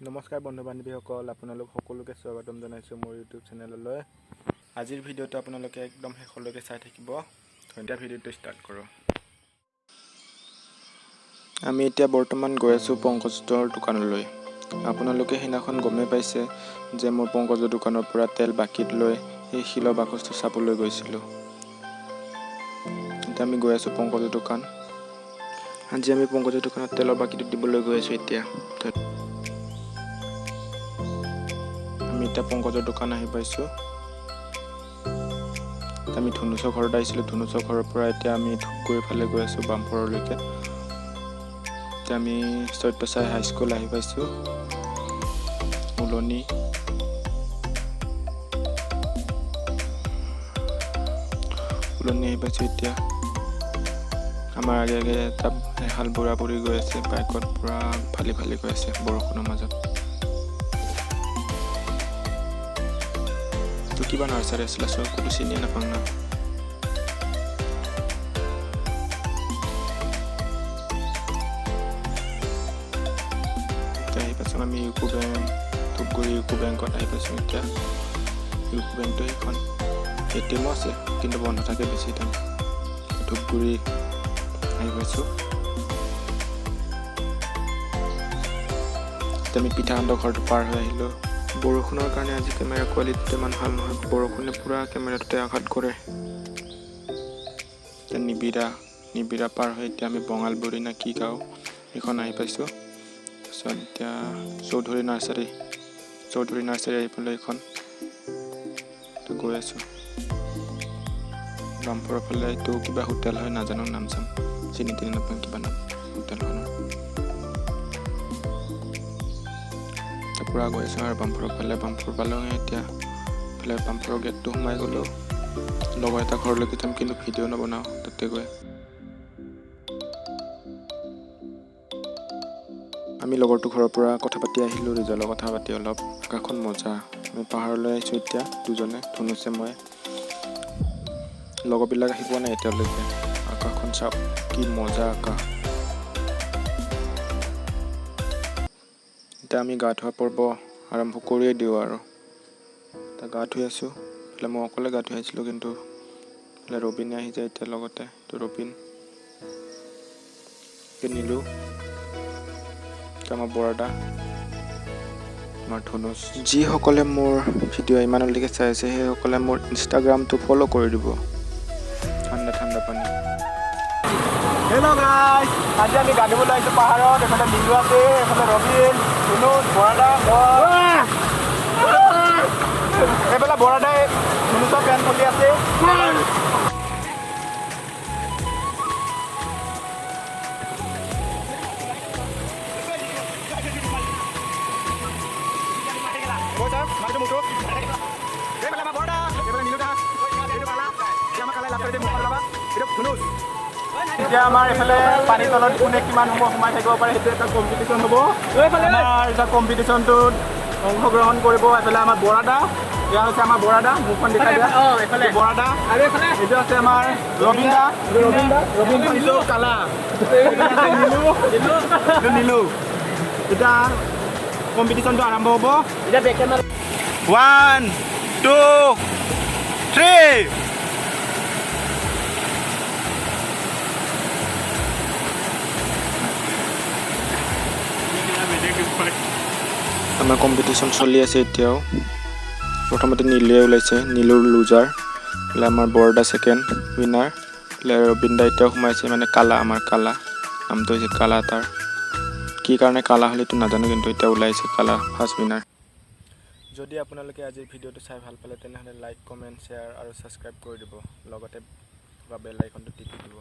নমস্কাৰ বন্ধু বান্ধৱীসকল, আপোনালোক সকলোকে স্বাগতম জনাইছোঁ মোৰ ইউটিউব চেনেললৈ। আজিৰ ভিডিঅ'টো আপোনালোকে একদম শেষলৈকে চাই থাকিব। এতিয়া ভিডিঅ'টো ষ্টাৰ্ট কৰোঁ। আমি এতিয়া বৰ্তমান গৈ আছোঁ পংকজৰ দোকানলৈ। আপোনালোকে সেইদিনাখন গমেই পাইছে যে মোৰ পংকজৰ দোকানৰ পৰা তেল বাকীত লৈ সেই শিলৰ বাকচটো চাবলৈ গৈছিলোঁ। এতিয়া আমি গৈ আছোঁ পংকজৰ দোকান। আজি আমি পংকজৰ দোকানত তেলৰ বাকীটো দিবলৈ গৈ আছোঁ। এতিয়া আমি এতিয়া পংকজৰ দোকান আহি পাইছোঁ। আমি ধনুচৰ ঘৰত আহিছিলোঁ। ধনুচৰ ঘৰৰ পৰা এতিয়া আমি ধূপগুৰি ফালে গৈ আছোঁ বামফৰলৈকে। এতিয়া আমি সত্যসাই হাইস্কুল আহি পাইছোঁ। উলনি আহি পাইছোঁ। এতিয়া আমাৰ আগে আগে এটা এহাল বুঢ়া বুঢ়ী গৈ আছে, বাইকত পুৰা ফালি ফালি গৈ আছে বৰষুণৰ মাজত। কিবা নাৰ্চাৰী আছিলে, ক'তো চিনিয়ে নাপাওঁ না। এতিয়া আহি পাইছোঁ আমি ইউকো বেংক, ধূপগুৰি ইউকো বেংকত আহি পাইছোঁ। এতিয়া ইউকো বেংকটো এইখন ATM আছে, কিন্তু বন্ধ থাকে বেছি টাইম। ধূপগুৰি আহি পাইছোঁ। এতিয়া আমি পিঠাখণ্ডৰ ঘৰটো পাৰ হৈ আহিলোঁ। বৰষুণৰ কাৰণে আজি কেমেৰা কোৱালিটিটো ইমান ভাল নহয়, বৰষুণে পূৰা কেমেৰাটোতে আঘাত কৰে। এতিয়া নিবিৰা পাৰ হৈ এতিয়া আমি বঙালবুৰি না কি গাঁও এইখন আহি পাইছোঁ। তাৰপিছত এতিয়া চৌধুৰী নাৰ্চাৰী আহি পেলাই এইখন গৈ আছোঁ। বামফৰৰ ফালে এইটো কিবা হোটেল হয়, নাজানো নাম চাম, চিনি তিনি নাপাওঁ কিবা নাম হোটেলখনৰ। পূৰা গৈ আছোঁ আৰু বামফৰৰ পালোঁ। এতিয়া এইফালে বামফৰৰ গেটটো সোমাই গ'লোঁ। লগৰ এটা ঘৰলৈকে যাম, কিন্তু ভিডিঅ' নবনাওঁ তাতে গৈ। আমি লগৰটো ঘৰৰ পৰা কথা পাতি আহিলোঁ, ৰিজাল্টৰ কথা পাতি অলপ। আকাশখন মজা। আমি পাহাৰলৈ আহিছোঁ এতিয়া দুজনে, ধনুচে মই। লগৰবিলাক আহি পোৱা নাই এতিয়ালৈকে। আকাশখন চাওক কি মজা আকাশ। এতিয়া আমি গা ধোৱা পৰ্ব আৰম্ভ কৰিয়ে দিওঁ আৰু। এতিয়া গা ধুই আছোঁ। এইফালে মই অকলে গা ধুই আহিছিলোঁ, কিন্তু এইফালে ৰবিনে আহি যায় এতিয়া লগতে। তো ৰবিন নিলো, আমাৰ বৰাদা, আমাৰ ধনুচ। যিসকলে মোৰ ভিডিঅ' ইমানলৈকে চাই আছে সেইসকলে মোৰ ইনষ্টাগ্ৰামটো ফ'ল' কৰি দিব। ঠাণ্ডা পানী। হেল্ল' গাইজ, আজি আমি গা ধুবলৈ আহিছোঁ পাহাৰত। এইফালে নিলু আছে, এইফালে ৰবিন, ধনুচ, বৰাদা। এইফালে বৰাদাই ধনুচৰ পেণ্ট খুলি আছে। এতিয়া আমাৰ এইফালে পানীৰ তলত কোনে কিমান সময় সোমাই থাকিব পাৰে সেইটো এটা কম্পিটিশ্যন হ'ব। আমাৰ এতিয়া কম্পিটিশ্যনটোত অংশগ্ৰহণ কৰিব এইফালে আমাৰ বৰাদা। এয়া হৈছে আমাৰ বৰাদা, মুখখন দেখাই দিয়া। বৰাদা, এইটো আছে আমাৰ ৰবিন কালা, নিলু। এতিয়া কম্পিটিশ্যনটো আৰম্ভ হ'ব। 1, 2, 3। আমাৰ কম্পিটিশ্যন চলি আছে এতিয়াও। প্ৰথমতে নীলুৱে ওলাইছে, নীলুৰ লুজাৰ। এইফালে আমাৰ বৰদা ছেকেণ্ড উইনাৰ। এইফালে ৰবিনদা এতিয়াও সোমাইছে, মানে কালা, আমাৰ কালা নামটো হৈছে কালা। তাৰ কি কাৰণে কালা হ'লে এইটো নাজানো, কিন্তু এতিয়া ওলাইছে কালা ফাৰ্ষ্ট উইনাৰ। যদি আপোনালোকে আজিৰ ভিডিঅ'টো চাই ভাল পালে তেনেহ'লে লাইক, কমেণ্ট, শ্বেয়াৰ আৰু ছাবস্ক্ৰাইব কৰি দিব। লগতে বেল আইকনটো টিপি দিব।